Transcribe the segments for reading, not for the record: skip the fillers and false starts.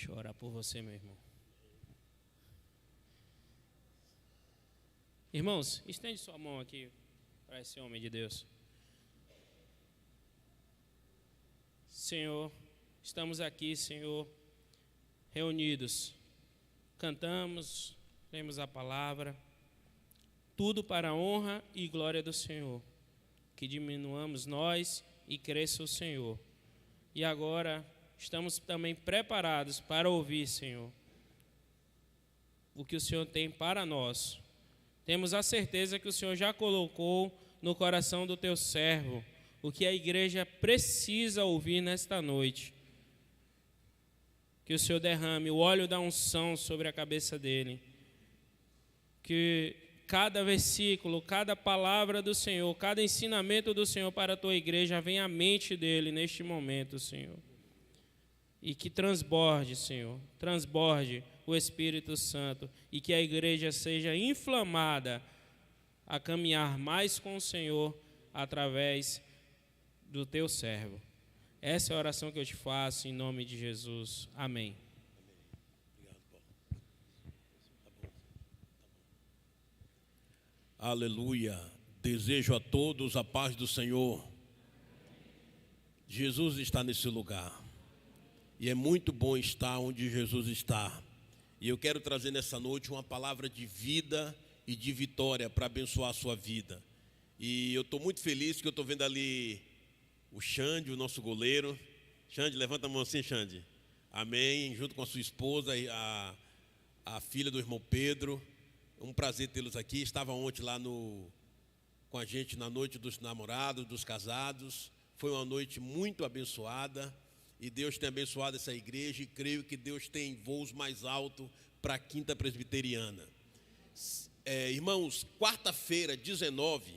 Deixa eu orar por você, meu irmão. Irmãos, estende sua mão aqui para esse homem de Deus. Senhor, estamos aqui, Senhor, reunidos. Cantamos, lemos a palavra. Tudo para a honra e glória do Senhor. Que diminuamos nós e cresça o Senhor. E agora estamos também preparados para ouvir, Senhor, o que o Senhor tem para nós. Temos a certeza que o Senhor já colocou no coração do teu servo o que a igreja precisa ouvir nesta noite. Que o Senhor derrame o óleo da unção sobre a cabeça dele. Que cada versículo, cada palavra do Senhor, cada ensinamento do Senhor para a tua igreja venha à mente dele neste momento, Senhor. E que transborde, Senhor, transborde o Espírito Santo e que a igreja seja inflamada a caminhar mais com o Senhor através do teu servo. Essa é a oração que eu te faço em nome de Jesus. Amém. Aleluia. Desejo a todos a paz do Senhor. Jesus está nesse lugar. E é muito bom estar onde Jesus está. E eu quero trazer nessa noite uma palavra de vida e de vitória para abençoar a sua vida. E eu estou muito feliz que eu estou vendo ali o Xande, o nosso goleiro. Xande, levanta a mão assim, Xande. Amém. Junto com a sua esposa e a filha do irmão Pedro. Um prazer tê-los aqui. Estava ontem lá com a gente na noite dos namorados, dos casados. Foi uma noite muito abençoada. E Deus tem abençoado essa igreja e creio que Deus tem voos mais altos para a Quinta Presbiteriana. Irmãos, quarta-feira, 19,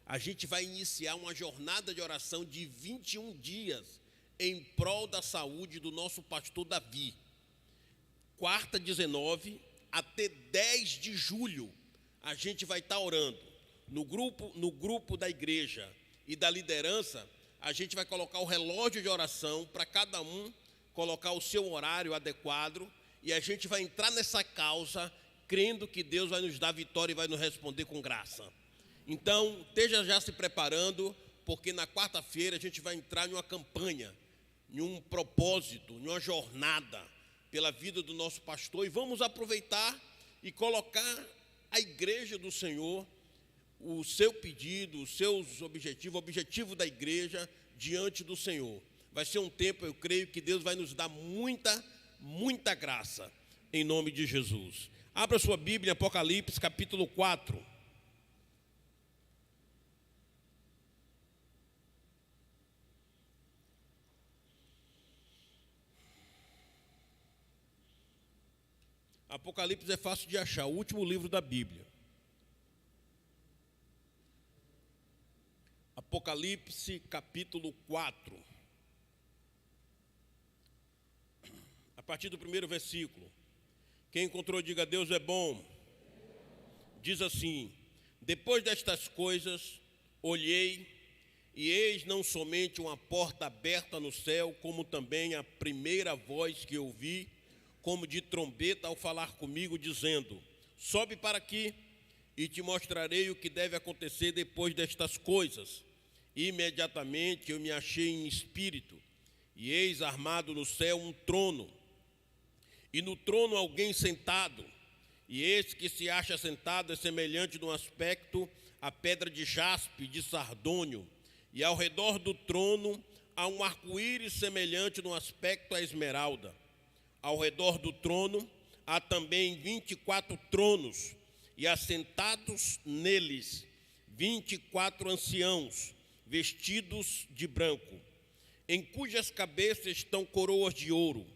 a gente vai iniciar uma jornada de oração de 21 dias em prol da saúde do nosso pastor Davi. Quarta, 19, até 10 de julho, a gente vai estar orando. No grupo da igreja e da liderança, a gente vai colocar o relógio de oração para cada um colocar o seu horário adequado e a gente vai entrar nessa causa crendo que Deus vai nos dar vitória e vai nos responder com graça. Então, esteja já se preparando, porque na quarta-feira a gente vai entrar em uma campanha, em um propósito, em uma jornada pela vida do nosso pastor e vamos aproveitar e colocar a igreja do Senhor, o seu pedido, os seus objetivos, o objetivo da igreja diante do Senhor. Vai ser um tempo, eu creio, que Deus vai nos dar muita graça, em nome de Jesus. Abra sua Bíblia em Apocalipse, capítulo 4. Apocalipse é fácil de achar, o último livro da Bíblia. Apocalipse, capítulo 4. A partir do primeiro versículo. Quem encontrou, diga: Deus é bom. Diz assim: depois destas coisas, olhei, e eis não somente uma porta aberta no céu, como também a primeira voz que ouvi, como de trombeta ao falar comigo, dizendo: sobe para aqui, e te mostrarei o que deve acontecer depois destas coisas. Imediatamente eu me achei em espírito, e eis armado no céu um trono, e no trono alguém sentado, e esse que se acha sentado é semelhante no aspecto a pedra de jaspe, de sardônio, e ao redor do trono há um arco-íris semelhante no aspecto a esmeralda. Ao redor do trono há também 24 tronos, e assentados neles 24 anciãos, vestidos de branco, em cujas cabeças estão coroas de ouro.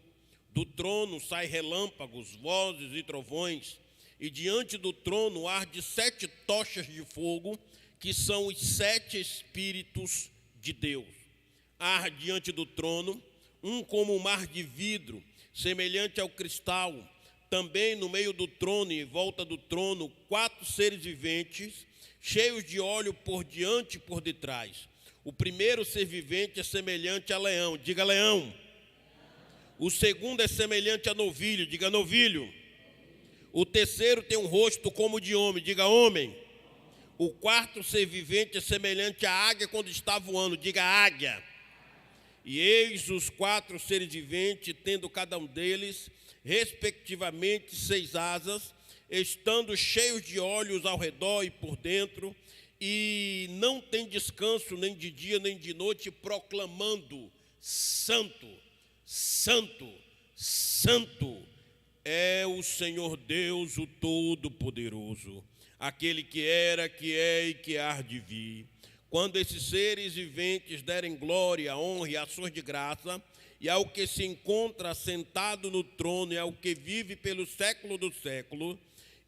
Do trono saem relâmpagos, vozes e trovões, e diante do trono arde 7 tochas de fogo, que são os 7 Espíritos de Deus. Arde diante do trono um como um mar de vidro, semelhante ao cristal. Também no meio do trono e em volta do trono 4 seres viventes, cheios de óleo por diante e por detrás. O primeiro ser vivente é semelhante a leão. Diga: leão. O segundo é semelhante a novilho, diga novilho. O terceiro tem um rosto como de homem, diga homem. O quarto ser vivente é semelhante à águia quando está voando, diga águia. E eis os 4 seres viventes, tendo cada um deles, respectivamente, 6 asas, estando cheios de olhos ao redor e por dentro, e não tem descanso nem de dia nem de noite, proclamando: Santo, Santo, Santo é o Senhor Deus, o Todo-Poderoso, aquele que era, que é e que há de vir. Quando esses seres viventes derem glória, honra e ações de graça, e ao que se encontra sentado no trono, e ao que vive pelo século do século,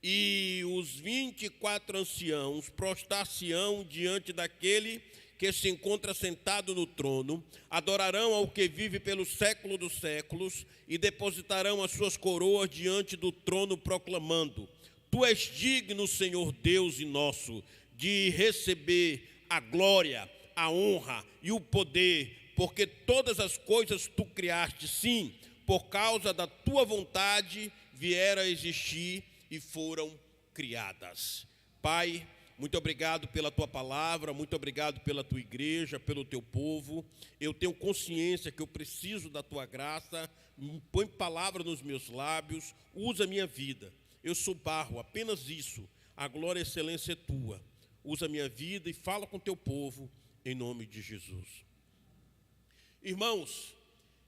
e os 24 anciãos prostrar-se-ão diante daquele que se encontra sentado no trono, adorarão ao que vive pelo século dos séculos, e depositarão as suas coroas diante do trono, proclamando: Tu és digno, Senhor Deus e nosso, de receber a glória, a honra e o poder, porque todas as coisas tu criaste, sim, por causa da tua vontade vieram a existir e foram criadas. Pai, muito obrigado pela tua palavra, muito obrigado pela tua igreja, pelo teu povo. Eu tenho consciência que eu preciso da tua graça. Põe palavra nos meus lábios, usa a minha vida. Eu sou barro, apenas isso. A glória e a excelência é tua. Usa a minha vida e fala com o teu povo, em nome de Jesus. Irmãos,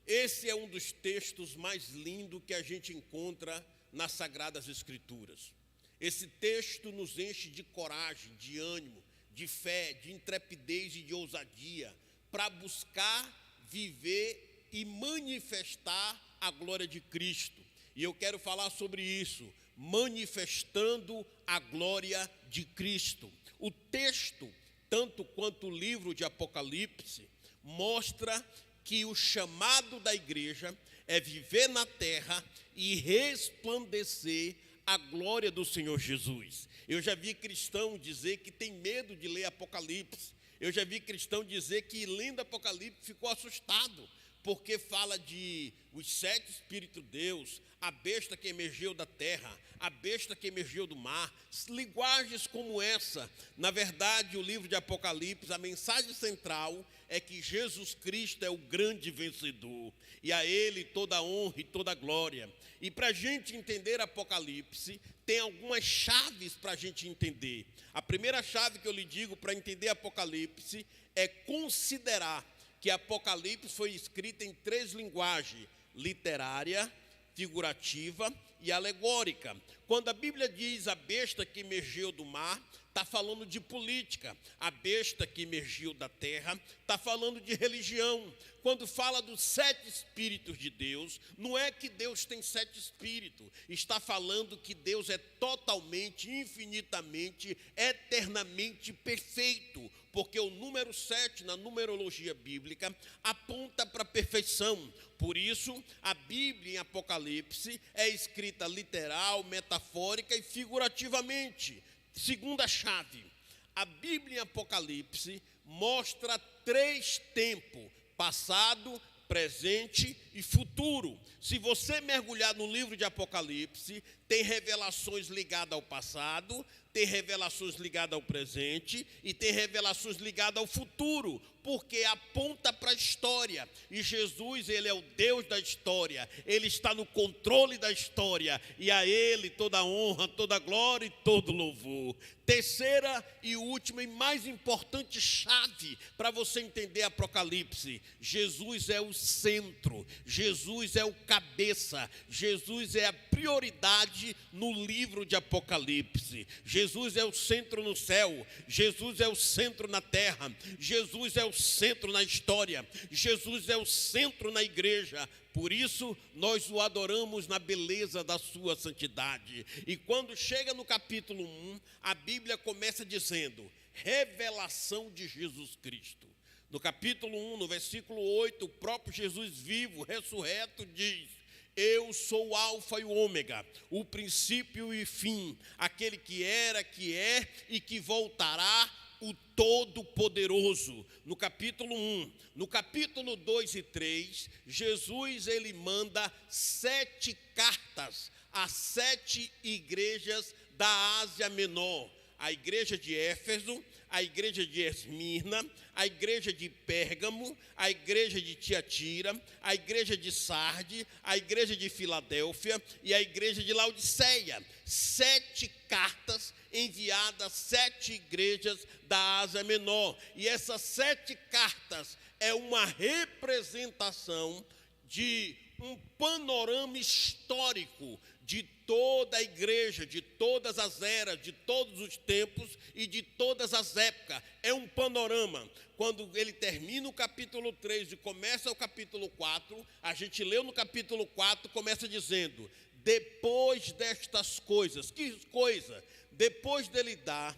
esse é um dos textos mais lindos que a gente encontra nas Sagradas Escrituras. Esse texto nos enche de coragem, de ânimo, de fé, de intrepidez e de ousadia, para buscar, viver e manifestar a glória de Cristo. E eu quero falar sobre isso, manifestando a glória de Cristo. O texto, tanto quanto o livro de Apocalipse, mostra que o chamado da igreja é viver na terra e resplandecer a glória do Senhor Jesus. Eu já vi cristão dizer que tem medo de ler Apocalipse. Eu já vi cristão dizer que lendo Apocalipse ficou assustado, porque fala de os 7 Espíritos de Deus, a besta que emergiu da terra, a besta que emergiu do mar, linguagens como essa. Na verdade, o livro de Apocalipse, a mensagem central é que Jesus Cristo é o grande vencedor, e a Ele toda a honra e toda a glória. E para a gente entender Apocalipse, tem algumas chaves para a gente entender. A primeira chave que eu lhe digo para entender Apocalipse é considerar que Apocalipse foi escrito em 3 linguagens: literária, figurativa e alegórica. Quando a Bíblia diz a besta que emergiu do mar, está falando de política. A besta que emergiu da terra está falando de religião. Quando fala dos 7 Espíritos de Deus, não é que Deus tem 7 Espíritos, está falando que Deus é totalmente, infinitamente, eternamente perfeito, porque o número 7 na numerologia bíblica aponta para a perfeição. Por isso, a Bíblia em Apocalipse é escrita literal, metafórica e figurativamente. Segunda chave, a Bíblia em Apocalipse mostra 3 tempos: passado, presente e futuro. Se você mergulhar no livro de Apocalipse, tem revelações ligadas ao passado, tem revelações ligadas ao presente e tem revelações ligadas ao futuro, porque aponta para a história. E Jesus, Ele é o Deus da história, Ele está no controle da história, e a Ele toda a honra, toda a glória e todo louvor. Terceira e última e mais importante chave para você entender Apocalipse: Jesus é o centro, Jesus é o cabeça, Jesus é a prioridade no livro de Apocalipse. Jesus é o centro no céu, Jesus é o centro na terra, Jesus é o centro na história, Jesus é o centro na igreja. Por isso, nós o adoramos na beleza da sua santidade. E quando chega no capítulo 1, a Bíblia começa dizendo: revelação de Jesus Cristo. No capítulo 1, no versículo 8, o próprio Jesus vivo, ressurreto, diz: eu sou o alfa e o ômega, o princípio e o fim, aquele que era, que é e que voltará, o Todo-Poderoso, no capítulo 1. No capítulo 2 e 3, Jesus ele manda 7 cartas a 7 igrejas da Ásia Menor. A igreja de Éfeso, a igreja de Esmirna, a igreja de Pérgamo, a igreja de Tiatira, a igreja de Sarde, a igreja de Filadélfia e a igreja de Laodiceia. 7 cartas enviadas a 7 igrejas da Ásia Menor. E essas 7 cartas é uma representação de um panorama histórico de toda a igreja, de todas as eras, de todos os tempos e de todas as épocas. É um panorama. Quando ele termina o capítulo 3 e começa o capítulo 4, a gente leu no capítulo 4, começa dizendo: depois destas coisas, que coisa? Depois dele dar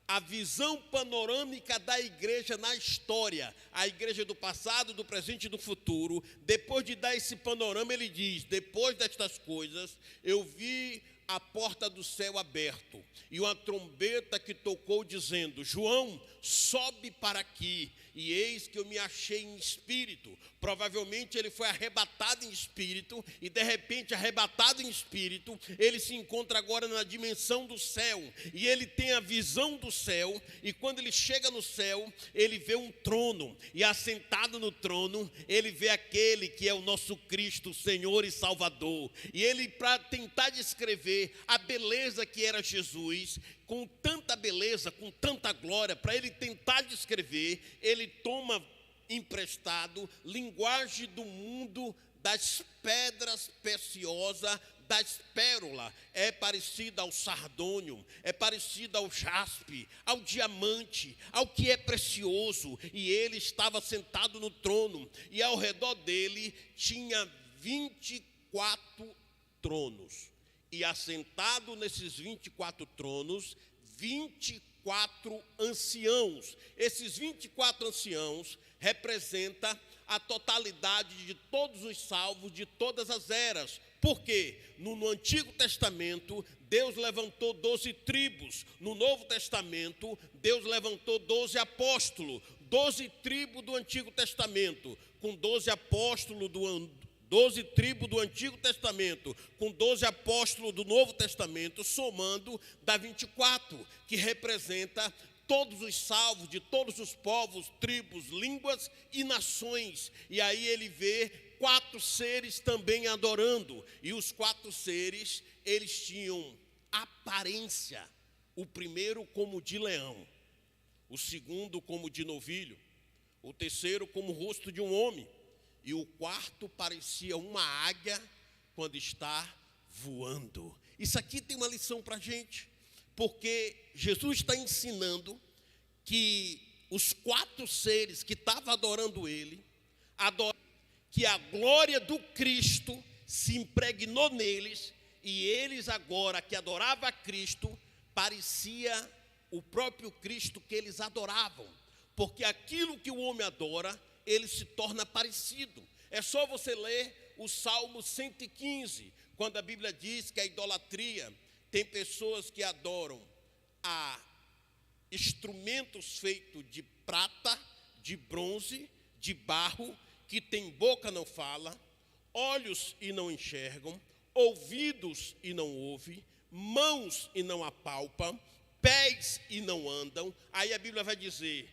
a visão panorâmica da igreja na história, a igreja do passado, do presente e do futuro. Depois de dar esse panorama, ele diz: depois destas coisas, eu vi a porta do céu aberto, e uma trombeta que tocou dizendo: João, sobe para aqui. E eis que eu me achei em espírito. Provavelmente ele foi arrebatado em espírito, e de repente, arrebatado em espírito, ele se encontra agora na dimensão do céu, e ele tem a visão do céu. E quando ele chega no céu, ele vê um trono, e assentado no trono, ele vê aquele que é o nosso Cristo, Senhor e Salvador. E ele, para tentar descrever a beleza que era Jesus, com tanta beleza, com tanta glória, para ele tentar descrever, ele toma emprestado linguagem do mundo das pedras preciosas, das pérolas. É parecida ao sardônio, é parecida ao jaspe, ao diamante, ao que é precioso. E ele estava sentado no trono, e ao redor dele tinha 24 tronos. E assentado nesses 24 tronos, 24 anciãos. Esses 24 anciãos representam a totalidade de todos os salvos de todas as eras. Por quê? No Antigo Testamento, Deus levantou 12 tribos. No Novo Testamento, Deus levantou 12 apóstolos. 12 tribos do Antigo Testamento, com 12 apóstolos 12 tribos do Antigo Testamento, com 12 apóstolos do Novo Testamento, somando dá 24, que representa todos os salvos de todos os povos, tribos, línguas e nações. E aí ele vê 4 seres também adorando, e os 4 seres, eles tinham aparência, o primeiro como de leão, o segundo como de novilho, o terceiro como o rosto de um homem, e o quarto parecia uma águia quando está voando. Isso aqui tem uma lição para a gente, porque Jesus está ensinando que os 4 seres que estavam adorando ele, que a glória do Cristo se impregnou neles, e eles agora que adoravam a Cristo, parecia o próprio Cristo que eles adoravam, porque aquilo que o homem adora, ele se torna parecido. É só você ler o Salmo 115, quando a Bíblia diz que a idolatria tem pessoas que adoram a instrumentos feitos de prata, de bronze, de barro, que tem boca não fala, olhos e não enxergam, ouvidos e não ouvem, mãos e não apalpam, pés e não andam. Aí a Bíblia vai dizer: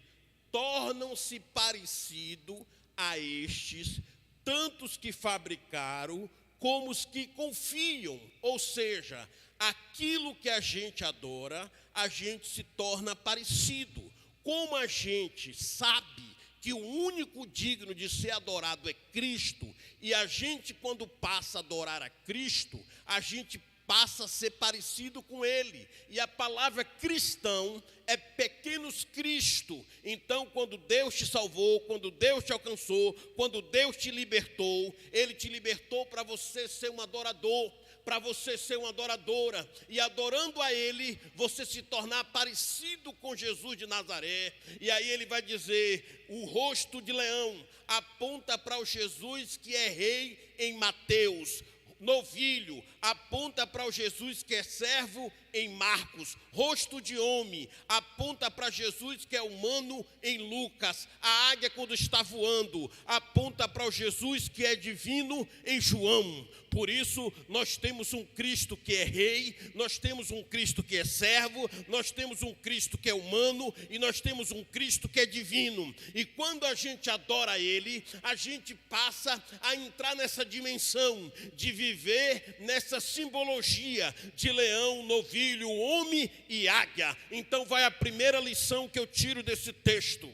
tornam-se parecidos a estes, tantos que fabricaram, como os que confiam. Ou seja, aquilo que a gente adora, a gente se torna parecido. Como a gente sabe que o único digno de ser adorado é Cristo, e a gente, quando passa a adorar a Cristo, a gente passa a ser parecido com ele. E a palavra cristão é pequenos Cristo. Então, quando Deus te salvou, quando Deus te alcançou, quando Deus te libertou, ele te libertou para você ser um adorador, para você ser uma adoradora, e adorando a ele, você se tornar parecido com Jesus de Nazaré. E aí ele vai dizer: o rosto de leão aponta para o Jesus que é rei em Mateus. Novilho aponta para o Jesus que é servo em Marcos, rosto de homem, aponta para Jesus que é humano em Lucas, a águia quando está voando, aponta para o Jesus que é divino em João. Por isso, nós temos um Cristo que é rei, nós temos um Cristo que é servo, nós temos um Cristo que é humano e nós temos um Cristo que é divino. E quando a gente adora Ele, a gente passa a entrar nessa dimensão de viver nessa simbologia de leão, novilho, homem e águia. Então vai a primeira lição que eu tiro desse texto.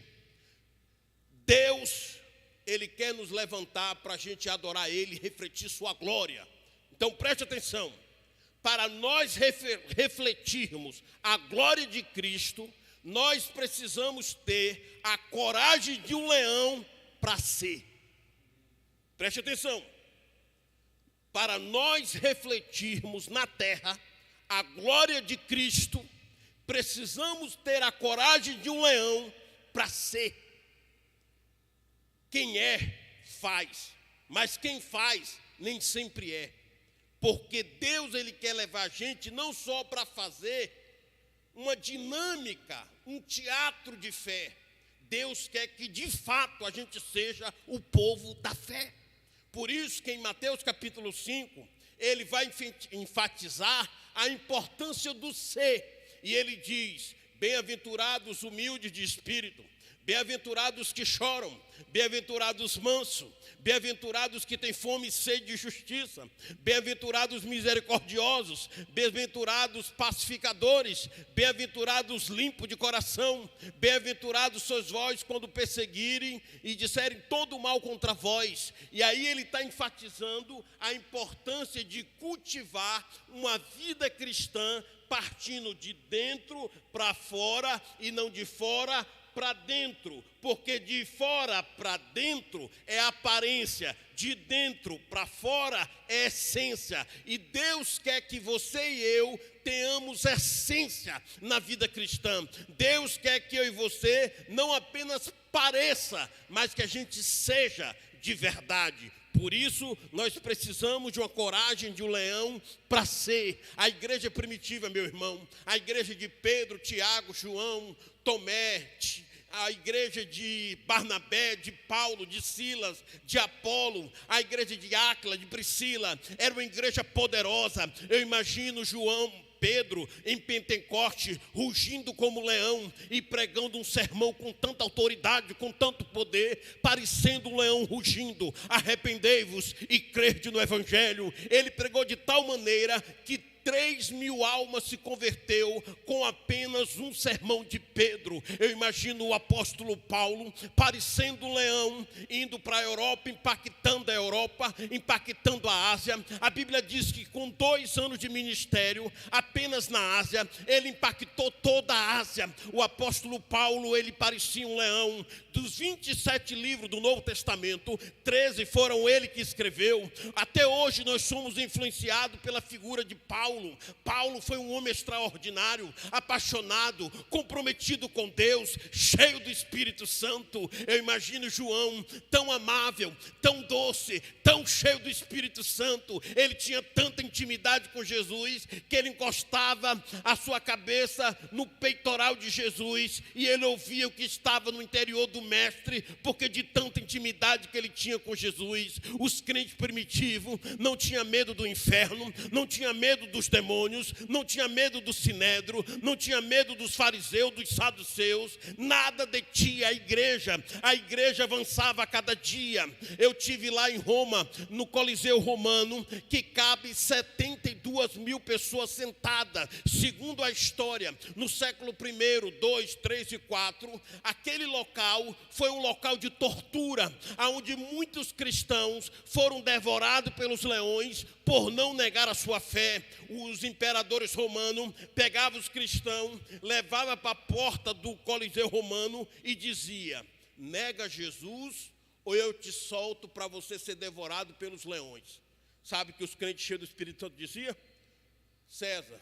Deus, Ele quer nos levantar para a gente adorar Ele e refletir sua glória. Então preste atenção, para nós refletirmos a glória de Cristo, nós precisamos ter a coragem de um leão para ser. Preste atenção, para nós refletirmos na terra a glória de Cristo, precisamos ter a coragem de um leão para ser. Quem é, faz, mas quem faz nem sempre é. Porque Deus, Ele quer levar a gente não só para fazer uma dinâmica, um teatro de fé. Deus quer que de fato a gente seja o povo da fé. Por isso que em Mateus capítulo 5, Ele vai enfatizar a importância do ser. E Ele diz, bem-aventurados humildes de espírito, bem-aventurados que choram, bem-aventurados mansos, bem-aventurados que têm fome e sede de justiça, bem-aventurados misericordiosos, bem-aventurados pacificadores, bem-aventurados limpos de coração, bem-aventurados sois vós quando perseguirem e disserem todo mal contra vós. E aí ele está enfatizando a importância de cultivar uma vida cristã partindo de dentro para fora e não de fora para dentro, porque de fora para dentro é aparência, de dentro para fora é essência, e Deus quer que você e eu tenhamos essência na vida cristã. Deus quer que eu e você não apenas pareça, mas que a gente seja de verdade. Por isso, nós precisamos de uma coragem de um leão para ser. A igreja primitiva, meu irmão, a igreja de Pedro, Tiago, João, Tomé, a igreja de Barnabé, de Paulo, de Silas, de Apolo, a igreja de Áquila, de Priscila, era uma igreja poderosa. Eu imagino Pedro em Pentecoste, rugindo como leão e pregando um sermão com tanta autoridade, com tanto poder, parecendo um leão rugindo. Arrependei-vos e crede no evangelho. Ele pregou de tal maneira que 3.000 almas se converteu com apenas um sermão de Pedro. Eu imagino o apóstolo Paulo parecendo um leão, indo para a Europa, impactando a Europa, impactando a Ásia. A Bíblia diz que com 2 anos de ministério, apenas na Ásia, ele impactou toda a Ásia. O apóstolo Paulo, ele parecia um leão. Dos 27 livros do Novo Testamento, 13 foram ele que escreveu. Até hoje nós somos influenciados pela figura de Paulo. Paulo foi um homem extraordinário, apaixonado, comprometido com Deus, cheio do Espírito Santo. Eu imagino João, tão amável, tão doce, tão cheio do Espírito Santo. Ele tinha tanta intimidade com Jesus que ele encostava a sua cabeça no peitoral de Jesus e ele ouvia o que estava no interior do mestre, porque de tanta intimidade que ele tinha com Jesus. Os crentes primitivos não tinham medo do inferno, não tinham medo dos demônios, não tinha medo do sinédrio, não tinha medo dos fariseus, dos saduceus. Nada detinha a igreja avançava a cada dia. Eu tive lá em Roma, no Coliseu Romano, que cabe 72.000 pessoas sentadas. Segundo a história, no século I, 2, 3 e 4, aquele local foi um local de tortura, onde muitos cristãos foram devorados pelos leões por não negar a sua fé. Os imperadores romanos pegavam os cristãos, levavam para a porta do Coliseu Romano e dizia: nega Jesus ou eu te solto para você ser devorado pelos leões. Sabe que os crentes cheios do Espírito Santo diziam? César,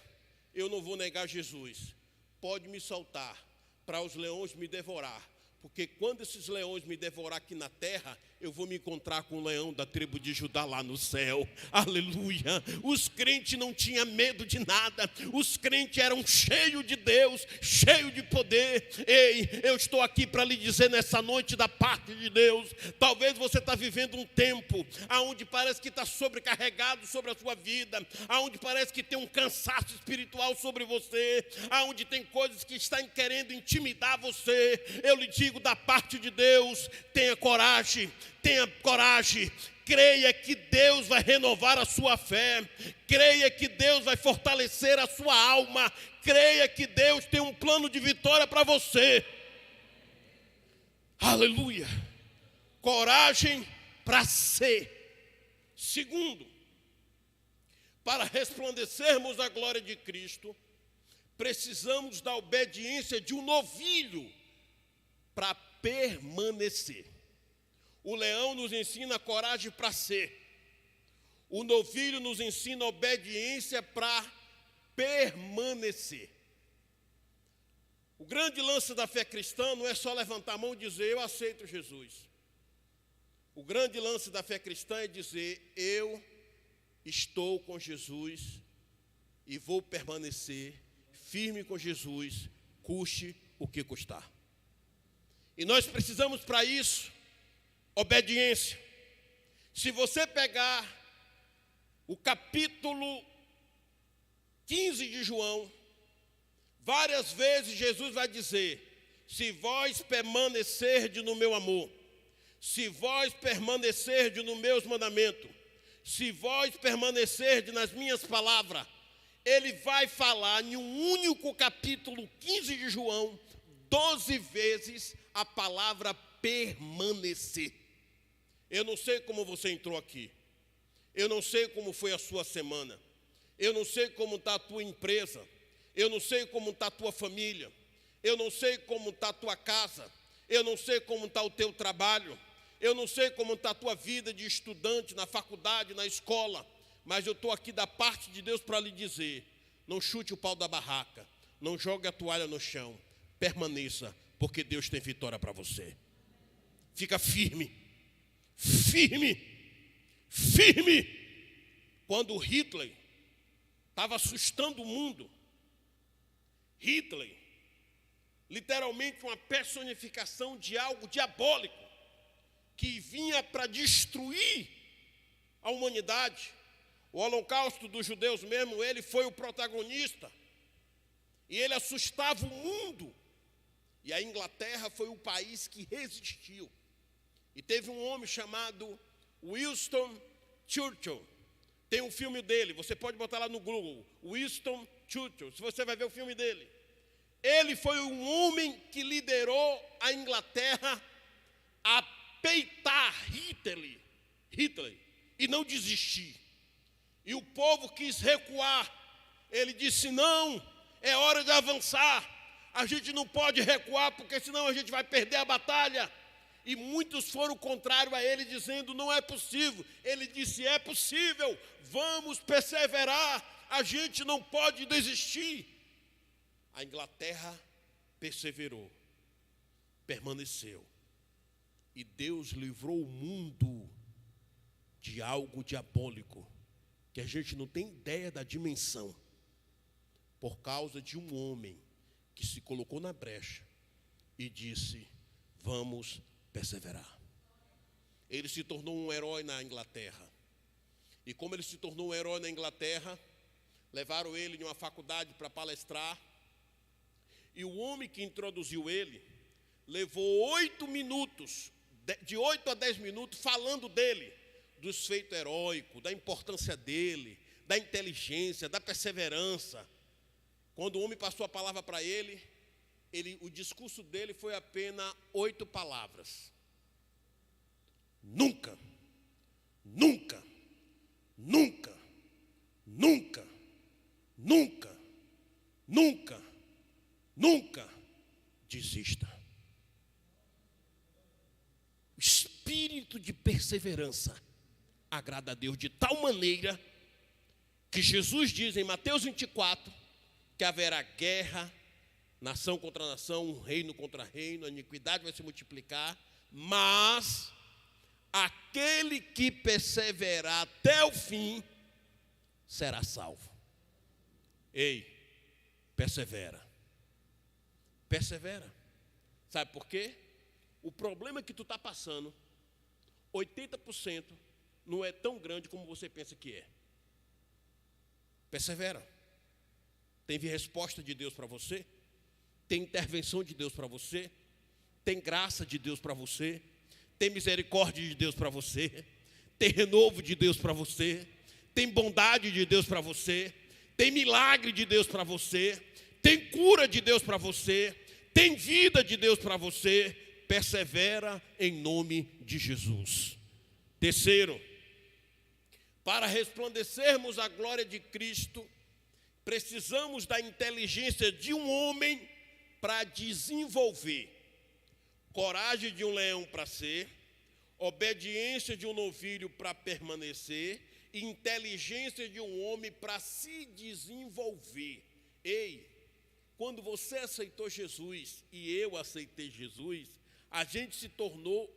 eu não vou negar Jesus, pode me soltar para os leões me devorar, porque quando esses leões me devorar aqui na terra, eu vou me encontrar com o leão da tribo de Judá lá no céu. Aleluia. Os crentes não tinham medo de nada. Os crentes eram cheios de Deus, cheios de poder. Ei, eu estou aqui para lhe dizer nessa noite da parte de Deus. Talvez você está vivendo um tempo onde parece que está sobrecarregado sobre a sua vida, onde parece que tem um cansaço espiritual sobre você, onde tem coisas que estão querendo intimidar você. Eu lhe digo da parte de Deus, tenha coragem. Tenha coragem, creia que Deus vai renovar a sua fé, creia que Deus vai fortalecer a sua alma, creia que Deus tem um plano de vitória para você. Aleluia. Coragem para ser. Segundo, para resplandecermos a glória de Cristo, precisamos da obediência de um novilho para permanecer. O leão nos ensina a coragem para ser. O novilho nos ensina a obediência para permanecer. O grande lance da fé cristã não é só levantar a mão e dizer, eu aceito Jesus. O grande lance da fé cristã é dizer, eu estou com Jesus e vou permanecer firme com Jesus, custe o que custar. E nós precisamos para isso obediência. Se você pegar o capítulo 15 de João, várias vezes Jesus vai dizer, se vós permanecerdes no meu amor, se vós permanecerdes nos meus mandamentos, se vós permanecerdes nas minhas palavras, ele vai falar em um único capítulo 15 de João, 12 vezes a palavra permanecer. Eu não sei como você entrou aqui. Eu não sei como foi a sua semana. Eu não sei como está a tua empresa. Eu não sei como está a tua família. Eu não sei como está a tua casa. Eu não sei como está o teu trabalho. Eu não sei como está a tua vida de estudante na faculdade, na escola. Mas eu estou aqui da parte de Deus para lhe dizer, não chute o pau da barraca. Não jogue a toalha no chão. Permaneça, porque Deus tem vitória para você. Fica firme. Firme, firme. Quando Hitler estava assustando o mundo, Hitler, literalmente uma personificação de algo diabólico, que vinha para destruir a humanidade. O holocausto dos judeus mesmo, ele foi o protagonista, e ele assustava o mundo, e a Inglaterra foi o país que resistiu. E teve um homem chamado Winston Churchill. Tem um filme dele, você pode botar lá no Google, Winston Churchill, se você vai ver o filme dele. Ele foi um homem que liderou a Inglaterra a peitar Hitler e não desistir. E o povo quis recuar. Ele disse, não, é hora de avançar. A gente não pode recuar, porque senão a gente vai perder a batalha. E muitos foram contrários a ele, dizendo, não é possível. Ele disse, é possível, vamos perseverar, a gente não pode desistir. A Inglaterra perseverou, permaneceu. E Deus livrou o mundo de algo diabólico, que a gente não tem ideia da dimensão, por causa de um homem que se colocou na brecha e disse, vamos perseverar. Ele se tornou um herói na Inglaterra. E como ele se tornou um herói na Inglaterra, levaram ele em uma faculdade para palestrar. E o homem que introduziu ele, levou 8 minutos, de 8 a 10 minutos, falando dele, dos feitos heróicos, da importância dele, da inteligência, da perseverança. Quando o homem passou a palavra para ele, o discurso dele foi apenas 8 palavras. Nunca, nunca, nunca, nunca, nunca, nunca, nunca desista. O espírito de perseverança agrada a Deus de tal maneira que Jesus diz em Mateus 24 que haverá guerra nação contra nação, reino contra reino, a iniquidade vai se multiplicar, mas aquele que perseverar até o fim será salvo. Ei, persevera. Persevera. Sabe por quê? O problema que tu está passando, 80% não é tão grande como você pensa que é. Persevera. Tem resposta de Deus para você, tem intervenção de Deus para você, tem graça de Deus para você, tem misericórdia de Deus para você, tem renovo de Deus para você, tem bondade de Deus para você, tem milagre de Deus para você, tem cura de Deus para você, tem vida de Deus para você. Persevera em nome de Jesus. Terceiro, para resplandecermos a glória de Cristo, precisamos da inteligência de um homem para desenvolver, coragem de um leão para ser, obediência de um novilho para permanecer, e inteligência de um homem para se desenvolver. Ei, quando você aceitou Jesus e eu aceitei Jesus, a gente se tornou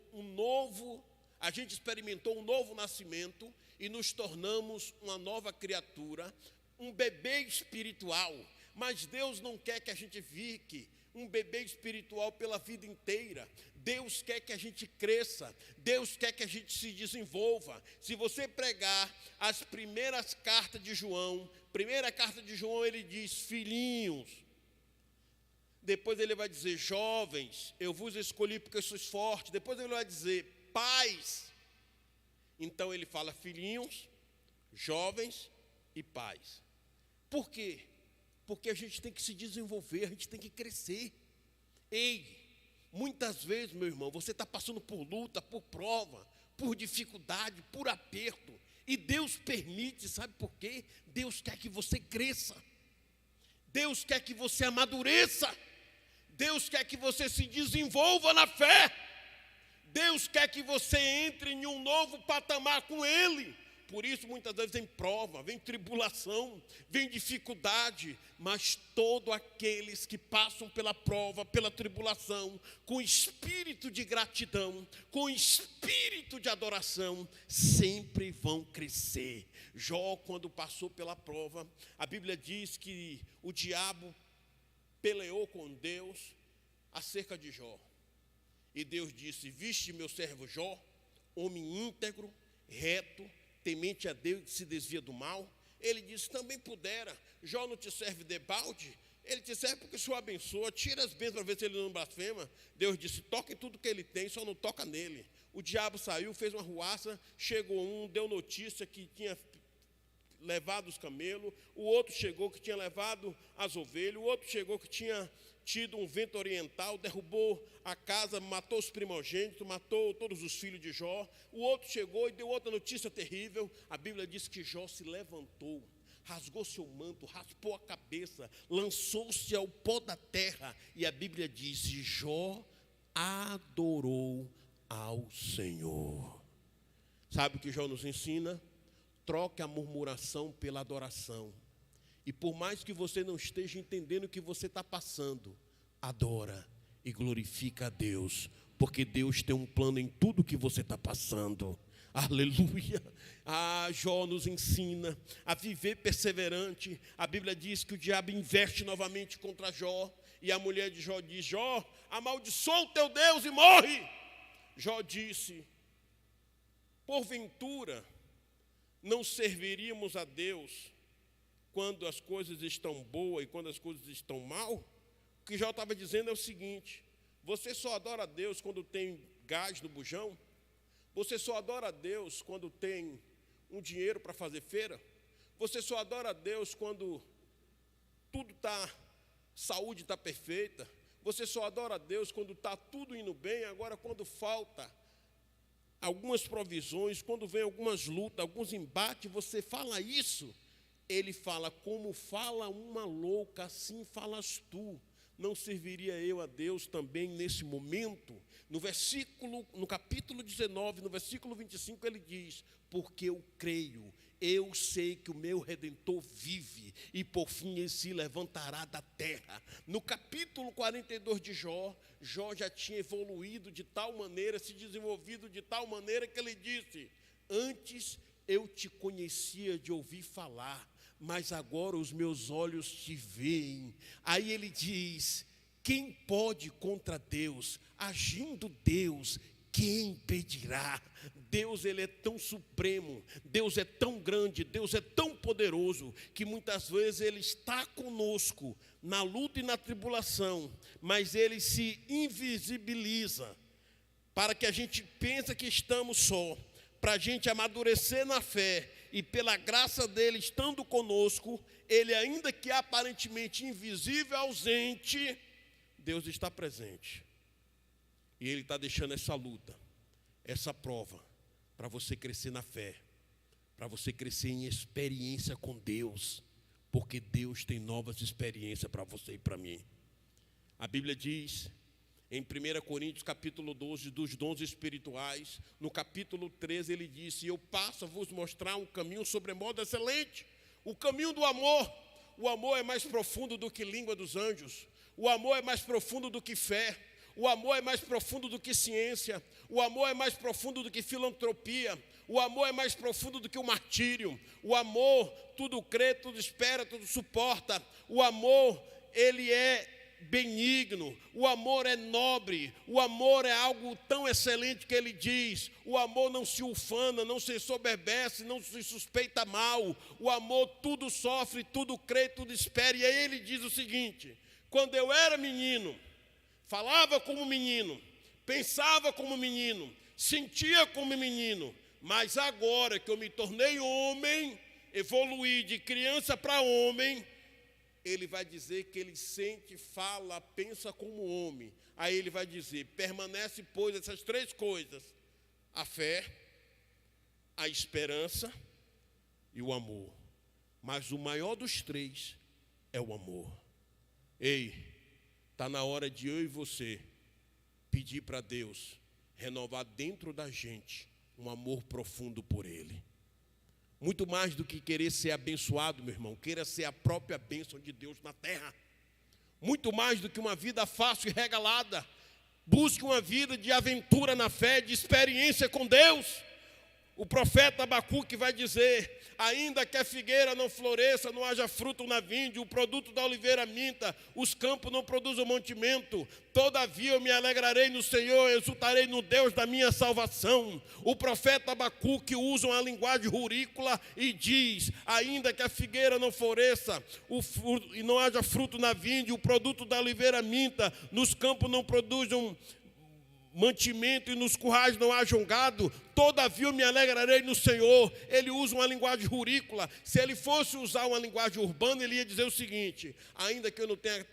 a gente experimentou um novo nascimento e nos tornamos uma nova criatura, um bebê espiritual. Mas Deus não quer que a gente fique um bebê espiritual pela vida inteira. Deus quer que a gente cresça, Deus quer que a gente se desenvolva. Se você pregar as primeiras cartas de João, primeira carta de João, ele diz: filhinhos. Depois ele vai dizer: jovens, eu vos escolhi porque sois fortes. Depois ele vai dizer: pais. Então ele fala filhinhos, jovens e pais. Por quê? Porque a gente tem que se desenvolver, a gente tem que crescer. Ei, muitas vezes, meu irmão, você está passando por luta, por prova, por dificuldade, por aperto. E Deus permite, sabe por quê? Deus quer que você cresça. Deus quer que você amadureça. Deus quer que você se desenvolva na fé. Deus quer que você entre em um novo patamar com Ele. Por isso, muitas vezes vem prova, vem tribulação, vem dificuldade, mas todos aqueles que passam pela prova, pela tribulação, com espírito de gratidão, com espírito de adoração, sempre vão crescer. Jó, quando passou pela prova, a Bíblia diz que o diabo peleou com Deus acerca de Jó. E Deus disse: viste meu servo Jó, homem íntegro, reto, temente a Deus e se desvia do mal. Ele disse: também pudera, Jó não te serve de balde, ele te serve porque o Senhor abençoa, tira as bênçãos para ver se ele não blasfema. Deus disse: toca em tudo que ele tem, só não toca nele. O diabo saiu, fez uma ruaça, chegou deu notícia que tinha levado os camelos, o outro chegou que tinha levado as ovelhas, o outro chegou que tinha tido um vento oriental, derrubou a casa, matou os primogênitos, matou todos os filhos de Jó. O outro chegou e deu outra notícia terrível. A Bíblia diz que Jó se levantou, rasgou seu manto, raspou a cabeça, lançou-se ao pó da terra. E a Bíblia diz: Jó adorou ao Senhor. Sabe o que Jó nos ensina? Troque a murmuração pela adoração. E por mais que você não esteja entendendo o que você está passando, adora e glorifica a Deus, porque Deus tem um plano em tudo que você está passando. Aleluia. Jó nos ensina a viver perseverante. A Bíblia diz que o diabo investe novamente contra Jó, e a mulher de Jó diz: Jó, amaldiçoa o teu Deus e morre. Jó disse: porventura não serviríamos a Deus quando as coisas estão boas e quando as coisas estão mal? O que Jó estava dizendo é o seguinte: você só adora a Deus quando tem gás no bujão? Você só adora a Deus quando tem um dinheiro para fazer feira? Você só adora a Deus quando tudo saúde está perfeita? Você só adora a Deus quando está tudo indo bem? Agora, quando falta algumas provisões, quando vem algumas lutas, alguns embates, você fala isso? Ele fala: como fala uma louca, assim falas tu. Não serviria eu a Deus também nesse momento? No capítulo 19, no versículo 25, ele diz: porque eu creio eu sei que o meu Redentor vive, e por fim ele se levantará da terra. No capítulo 42 de Jó, Jó já tinha evoluído de tal maneira, se desenvolvido de tal maneira, que ele disse: antes eu te conhecia de ouvir falar, mas agora os meus olhos te veem. Aí ele diz: quem pode contra Deus? Agindo Deus, quem impedirá? Deus, ele é tão supremo, Deus é tão grande, Deus é tão poderoso, que muitas vezes ele está conosco na luta e na tribulação, mas ele se invisibiliza para que a gente pense que estamos só, para a gente amadurecer na fé, e pela graça dele estando conosco, ele, ainda que aparentemente invisível, ausente, Deus está presente. E ele está deixando essa luta, essa prova, para você crescer na fé, para você crescer em experiência com Deus, porque Deus tem novas experiências para você e para mim. A Bíblia diz, em 1 Coríntios capítulo 12, dos dons espirituais, no capítulo 13 ele disse: eu passo a vos mostrar um caminho sobremodo excelente, o caminho do amor. O amor é mais profundo do que língua dos anjos, o amor é mais profundo do que fé, o amor é mais profundo do que ciência, o amor é mais profundo do que filantropia, o amor é mais profundo do que o martírio. O amor tudo crê, tudo espera, tudo suporta. O amor, ele é benigno, o amor é nobre, o amor é algo tão excelente que ele diz: o amor não se ufana, não se soberbece, não se suspeita mal, o amor tudo sofre, tudo crê, tudo espera. E aí ele diz o seguinte: quando eu era menino, falava como menino, pensava como menino, sentia como menino, mas agora que eu me tornei homem, evoluí de criança para homem, ele vai dizer que ele sente, fala, pensa como homem. Aí ele vai dizer: permanece, pois, essas três coisas: a fé, a esperança e o amor. Mas o maior dos três é o amor. Ei, está na hora de eu e você pedir para Deus renovar dentro da gente um amor profundo por Ele. Muito mais do que querer ser abençoado, meu irmão, queira ser a própria bênção de Deus na terra. Muito mais do que uma vida fácil e regalada, busque uma vida de aventura na fé, de experiência com Deus. O profeta Abacuque vai dizer: ainda que a figueira não floresça, não haja fruto na vinde, o produto da oliveira minta, os campos não produzam mantimento, todavia eu me alegrarei no Senhor, exultarei no Deus da minha salvação. O profeta Abacuque usa uma linguagem rurícola e diz: ainda que a figueira não floresça, e não haja fruto na vinde, o produto da oliveira minta, nos campos não produzam mantimento e nos currais não hajam gado, todavia eu me alegrarei no Senhor. Ele usa uma linguagem rurícola. Se ele fosse usar uma linguagem urbana, ele ia dizer o seguinte: ainda que eu não tenha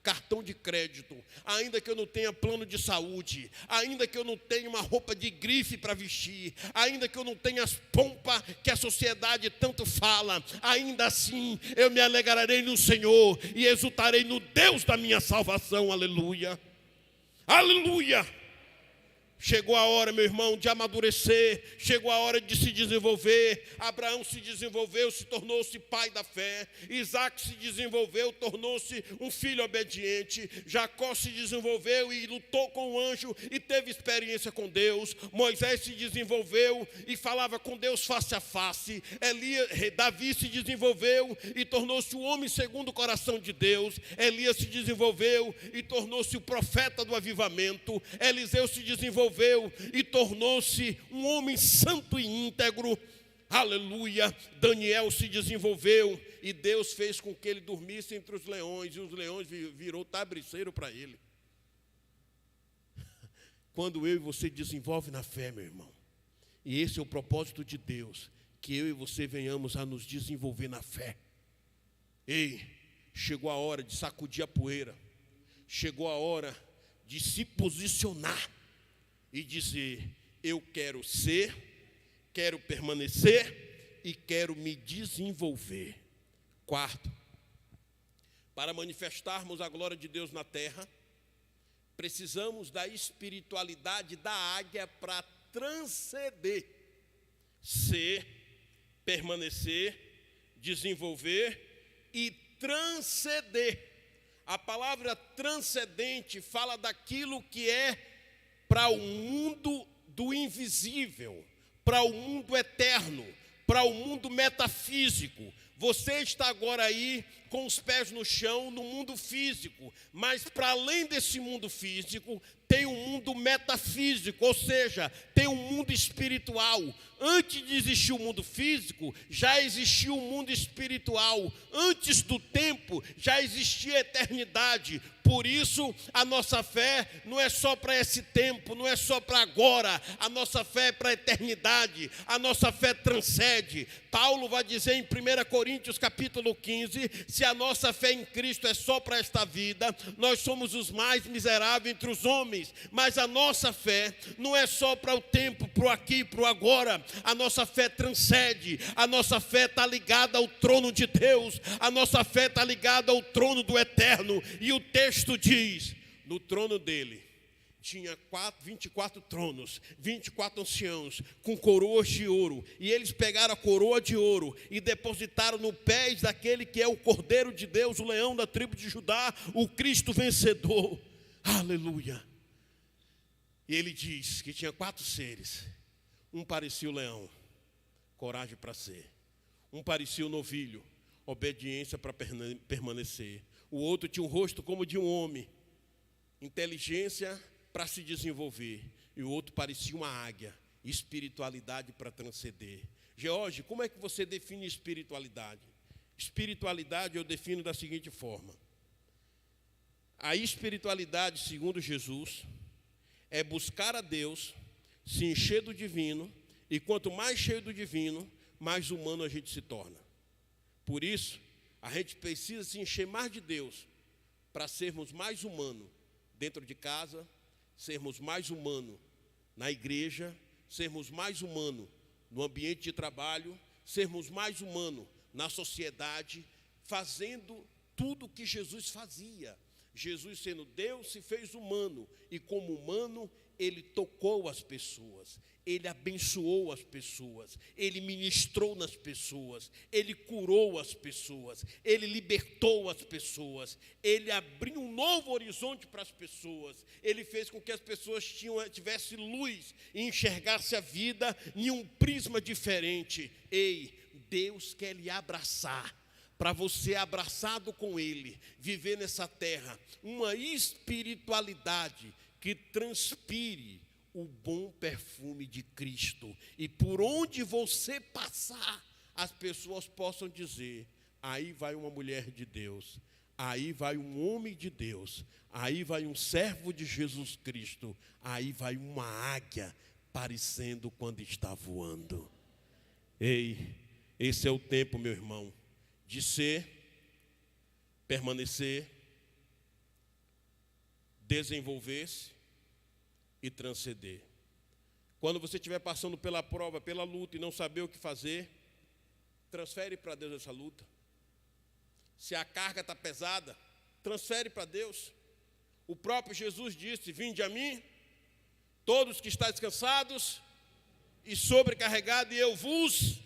cartão de crédito, ainda que eu não tenha plano de saúde, ainda que eu não tenha uma roupa de grife para vestir, ainda que eu não tenha as pompas que a sociedade tanto fala, ainda assim eu me alegrarei no Senhor e exultarei no Deus da minha salvação. Aleluia, aleluia. Chegou a hora, meu irmão, de amadurecer, chegou a hora de se desenvolver. Abraão se desenvolveu, se tornou-se pai da fé. Isaac se desenvolveu, tornou-se um filho obediente. Jacó se desenvolveu e lutou com o anjo e teve experiência com Deus. Moisés se desenvolveu e falava com Deus face a face. Davi se desenvolveu e tornou-se um homem segundo o coração de Deus. Elias se desenvolveu e tornou-se o profeta do avivamento. Eliseu se desenvolveu e tornou-se um homem santo e íntegro. Aleluia. Daniel se desenvolveu e Deus fez com que ele dormisse entre os leões, e os leões virou tabriceiro para ele. Quando eu e você desenvolve na fé, meu irmão, e esse é o propósito de Deus, que eu e você venhamos a nos desenvolver na fé. Ei, chegou a hora de sacudir a poeira, chegou a hora de se posicionar e dizer: eu quero ser, quero permanecer e quero me desenvolver. Quarto, para manifestarmos a glória de Deus na terra, precisamos da espiritualidade da águia para transcender, ser, permanecer, desenvolver e transcender. A palavra transcendente fala daquilo que é para o mundo do invisível, para o mundo eterno, para o mundo metafísico. Você está agora aí com os pés no chão, no mundo físico, mas para além desse mundo físico, tem um mundo metafísico, ou seja, tem um mundo espiritual. Antes de existir o mundo físico, já existia o mundo espiritual. Antes do tempo, já existia a eternidade. Por isso, a nossa fé não é só para esse tempo, não é só para agora. A nossa fé é para a eternidade. A nossa fé transcende. Paulo vai dizer em 1 Coríntios capítulo 15, se a nossa fé em Cristo é só para esta vida, nós somos os mais miseráveis entre os homens. Mas a nossa fé não é só para o tempo, para o aqui, para o agora. A nossa fé transcende. A nossa fé está ligada ao trono de Deus. A nossa fé está ligada ao trono do eterno. E o texto diz, no trono dele tinha 24 tronos, 24 anciãos com coroas de ouro, e eles pegaram a coroa de ouro e depositaram no pés daquele que é o Cordeiro de Deus, o leão da tribo de Judá, o Cristo vencedor. Aleluia. E ele diz que tinha 4 seres. Um parecia o leão, coragem para ser. Um parecia o novilho, obediência para permanecer. O outro tinha um rosto como de um homem, inteligência para se desenvolver. E o outro parecia uma águia, espiritualidade para transcender. George, como é que você define espiritualidade? Espiritualidade eu defino da seguinte forma. A espiritualidade, segundo Jesus, é buscar a Deus, se encher do divino, e quanto mais cheio do divino, mais humano a gente se torna. Por isso, a gente precisa se encher mais de Deus, para sermos mais humanos dentro de casa, sermos mais humanos na igreja, sermos mais humanos no ambiente de trabalho, sermos mais humanos na sociedade, fazendo tudo o que Jesus fazia. Jesus, sendo Deus, se fez humano, e como humano, ele tocou as pessoas, ele abençoou as pessoas, ele ministrou nas pessoas, ele curou as pessoas, ele libertou as pessoas, ele abriu um novo horizonte para as pessoas, ele fez com que as pessoas tivessem luz e enxergassem a vida em um prisma diferente. Ei, Deus quer lhe abraçar, para você, abraçado com ele, viver nessa terra uma espiritualidade que transpire o bom perfume de Cristo, e por onde você passar, as pessoas possam dizer, aí vai uma mulher de Deus, aí vai um homem de Deus, aí vai um servo de Jesus Cristo, aí vai uma águia parecendo quando está voando. Ei, esse é o tempo, meu irmão, de ser, permanecer, desenvolver-se e transcender. Quando você estiver passando pela prova, pela luta e não saber o que fazer, transfere para Deus essa luta. Se a carga está pesada, transfere para Deus. O próprio Jesus disse, vinde a mim, todos que estáis cansados e sobrecarregados, e eu vos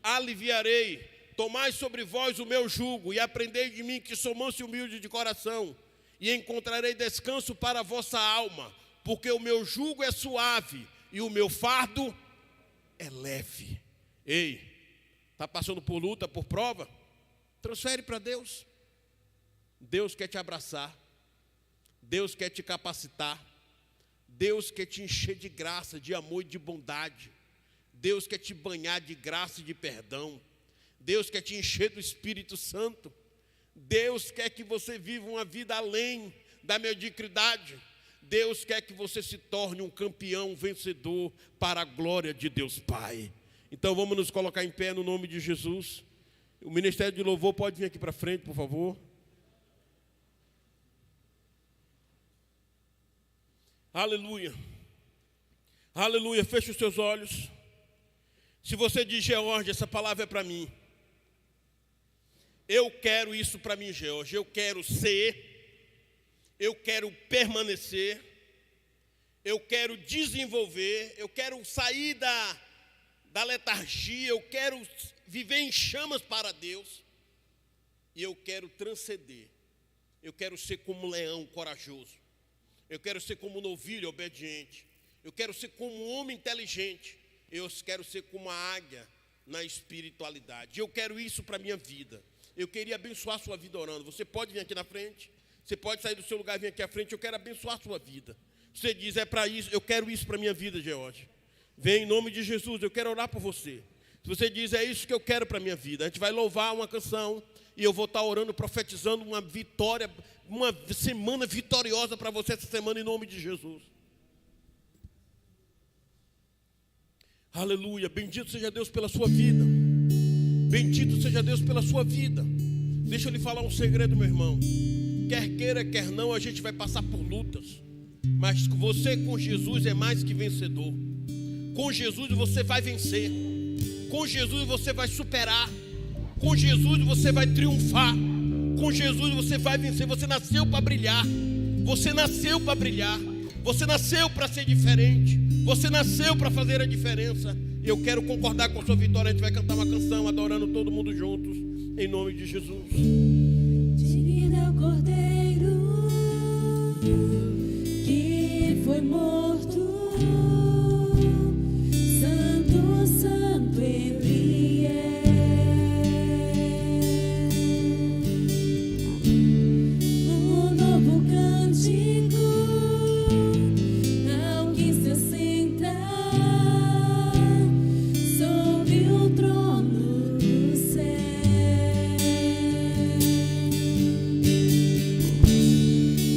aliviarei. Tomai sobre vós o meu jugo e aprendei de mim, que sou manso e humilde de coração, e encontrarei descanso para a vossa alma, porque o meu jugo é suave e o meu fardo é leve. Ei, está passando por luta, por prova? Transfere para Deus. Deus quer te abraçar, Deus quer te capacitar, Deus quer te encher de graça, de amor e de bondade. Deus quer te banhar de graça e de perdão. Deus quer te encher do Espírito Santo. Deus quer que você viva uma vida além da mediocridade. Deus quer que você se torne um campeão, um vencedor, para a glória de Deus Pai. Então vamos nos colocar em pé no nome de Jesus. O Ministério de Louvor pode vir aqui para frente, por favor. Aleluia. Aleluia. Feche os seus olhos. Se você diz, George, essa palavra é para mim. Eu quero isso para mim, George. Eu quero ser, eu quero permanecer, eu quero desenvolver, eu quero sair da da letargia, eu quero viver em chamas para Deus. E eu quero transcender. Eu quero ser como um leão corajoso. Eu quero ser como um novilho obediente. Eu quero ser como um homem inteligente. Eu quero ser como a águia na espiritualidade. Eu quero isso para a minha vida. Eu queria abençoar a sua vida orando. Você pode vir aqui na frente. Você pode sair do seu lugar e vir aqui à frente. Eu quero abençoar a sua vida. Você diz, é para isso, eu quero isso para a minha vida, George. Vem em nome de Jesus, eu quero orar por você. Se você diz, é isso que eu quero para a minha vida, a gente vai louvar uma canção e eu vou estar orando, profetizando uma vitória, uma semana vitoriosa para você essa semana em nome de Jesus. Aleluia, bendito seja Deus pela sua vida. Bendito seja Deus pela sua vida. Deixa eu lhe falar um segredo, meu irmão. Quer queira, quer não, a gente vai passar por lutas. Mas você com Jesus é mais que vencedor. Com Jesus você vai vencer. Com Jesus você vai superar. Com Jesus você vai triunfar. Com Jesus você vai vencer. Você nasceu para brilhar. Você nasceu para brilhar. Você nasceu para ser diferente. Você nasceu para fazer a diferença. E eu quero concordar com a sua vitória. A gente vai cantar uma canção adorando todo mundo juntos. Em nome de Jesus. Digno é o Cordeiro que foi morto. Santo, santo Ele é. Um novo cântico ao que se assenta sobre o trono do céu.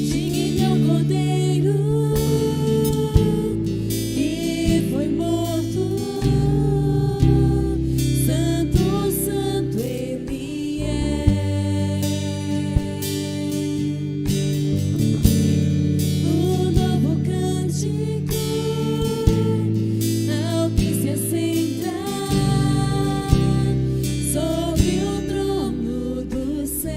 Digno é o Cordeiro que foi morto. Santo, santo Ele é. Um novo cântico ao que se assenta sobre o trono do céu.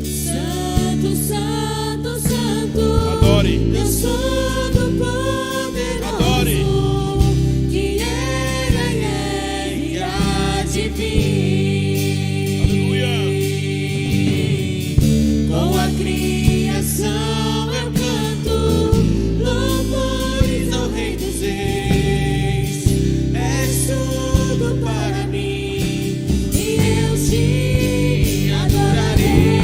Santo, santo, santo, Adore. Deus Todo-Poderoso, Adore. que era e há de vir. Aleluia. Com a criação eu canto louvores ao Rei dos Reis. És tudo para mim e eu te adorarei.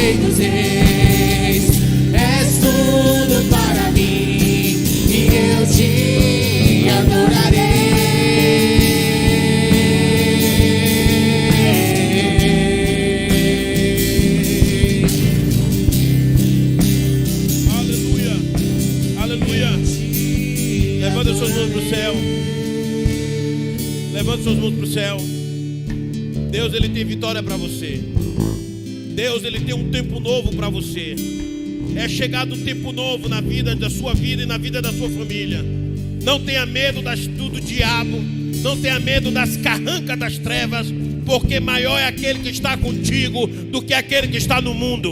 Rei dos Reis. És tudo para mim e eu te adorarei. Aleluia, aleluia. Levanta suas mãos para o céu. Levanta suas mãos para o céu. Deus, Ele tem vitória para você. Deus, Ele tem um tempo novo para você. É chegado um tempo novo na vida da sua vida e na vida da sua família. Não tenha medo do diabo. Não tenha medo das carrancas das trevas, porque maior é aquele que está contigo do que aquele que está no mundo.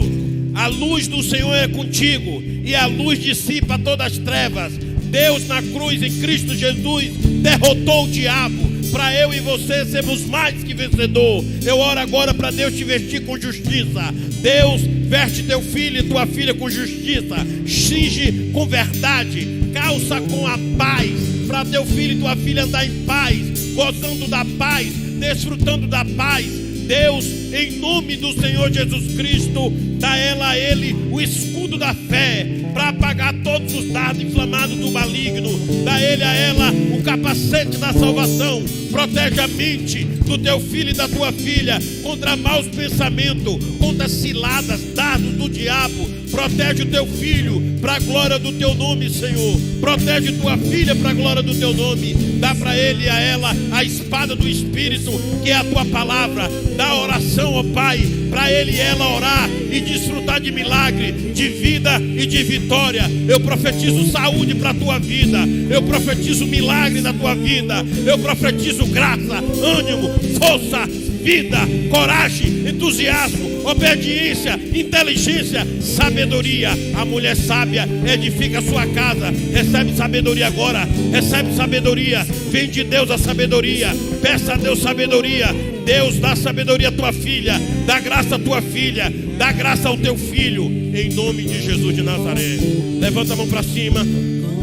A luz do Senhor é contigo e a luz dissipa todas as trevas. Deus na cruz em Cristo Jesus derrotou o diabo, para eu e você sermos mais que vencedor. Eu oro agora para Deus te vestir com justiça. Deus, veste teu filho e tua filha com justiça. Cinge com verdade, calça com a paz, para teu filho e tua filha andar em paz, gozando da paz, desfrutando da paz. Deus, em nome do Senhor Jesus Cristo, dá a ele o escudo da fé, para apagar todos os dardos inflamados do maligno. Dá a ela o capacete da salvação. Protege a mente do teu filho e da tua filha contra maus pensamentos, contra ciladas, dardos do diabo. Protege o teu filho para a glória do teu nome, Senhor. Protege tua filha para a glória do teu nome. Dá para ele e a ela a espada do Espírito, que é a tua palavra. Dá a oração, ó Pai, para ele e ela orar e desfrutar de milagre, de vida e de vitória. Eu profetizo saúde para a tua vida. Eu profetizo milagre na tua vida. Eu profetizo graça, ânimo, força, vida, coragem, entusiasmo, obediência, inteligência, sabedoria. A mulher sábia edifica a sua casa. Recebe sabedoria agora. Recebe sabedoria. Vem de Deus a sabedoria. Peça a Deus sabedoria. Deus, dá sabedoria à tua filha. Dá graça à tua filha. Dá graça ao teu filho. Em nome de Jesus de Nazaré. Levanta a mão para cima.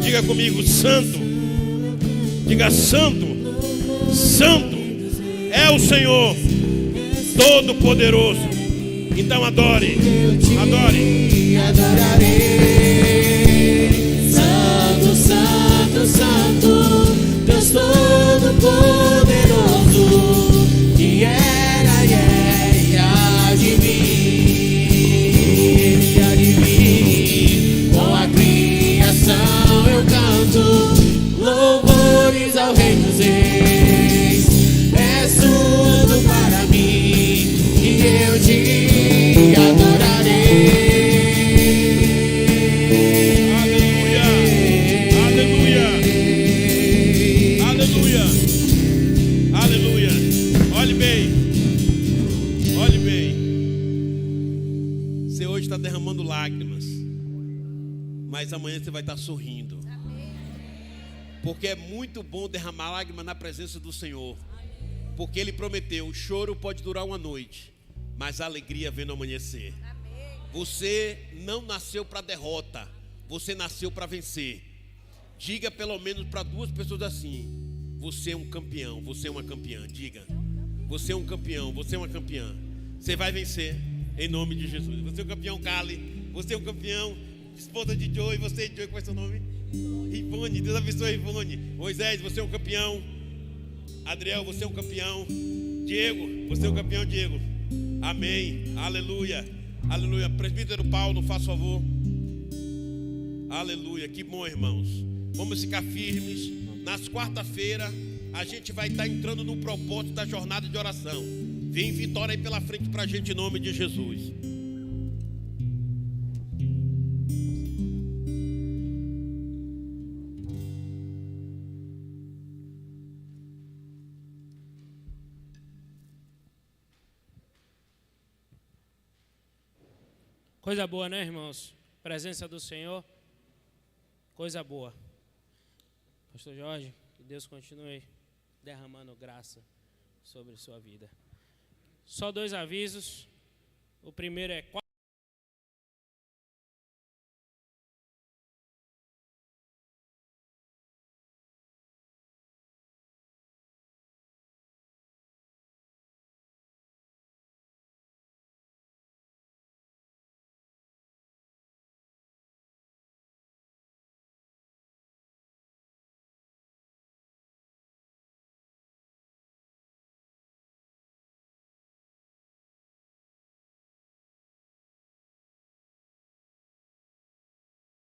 Diga comigo, santo. Diga, santo. Santo é o Senhor Todo-Poderoso. Então adore. Adore. Adorarei. Santo, Santo, Santo, Deus Todo-Poderoso, que era e é e há de vir. Com a criação eu canto louvores ao Rei dos Reis. És tudo para mim e eu te adorarei. Aleluia. Aleluia. Aleluia. Aleluia. Olhe bem. Olhe bem. Você hoje está derramando lágrimas, mas amanhã você vai estar sorrindo. Porque é muito bom derramar lágrimas na presença do Senhor. Porque Ele prometeu, o choro pode durar uma noite, mas a alegria vem no amanhecer. Você não nasceu para derrota, você nasceu para vencer. Diga pelo menos para duas pessoas assim: você é um campeão, você é uma campeã. Diga, você é um campeão, você é uma campeã. Você vai vencer, em nome de Jesus. Você é um campeão, Cali. Você é um campeão, esposa de Joey. Você, Joey, qual é o seu nome? Ivone. Deus abençoe, Ivone. Moisés, você é um campeão. Adriel, você é um campeão. Diego, você é um campeão, Diego. Amém, aleluia. Aleluia. Presbítero Paulo, faça favor. Aleluia, que bom, irmãos. Vamos ficar firmes. Nas quarta-feiras a gente vai estar entrando no propósito da jornada de oração. Vem vitória aí pela frente pra gente, em nome de Jesus. Coisa boa, né, irmãos? Presença do Senhor, coisa boa. Pastor Jorge, que Deus continue derramando graça sobre sua vida. Só 2 avisos. O primeiro é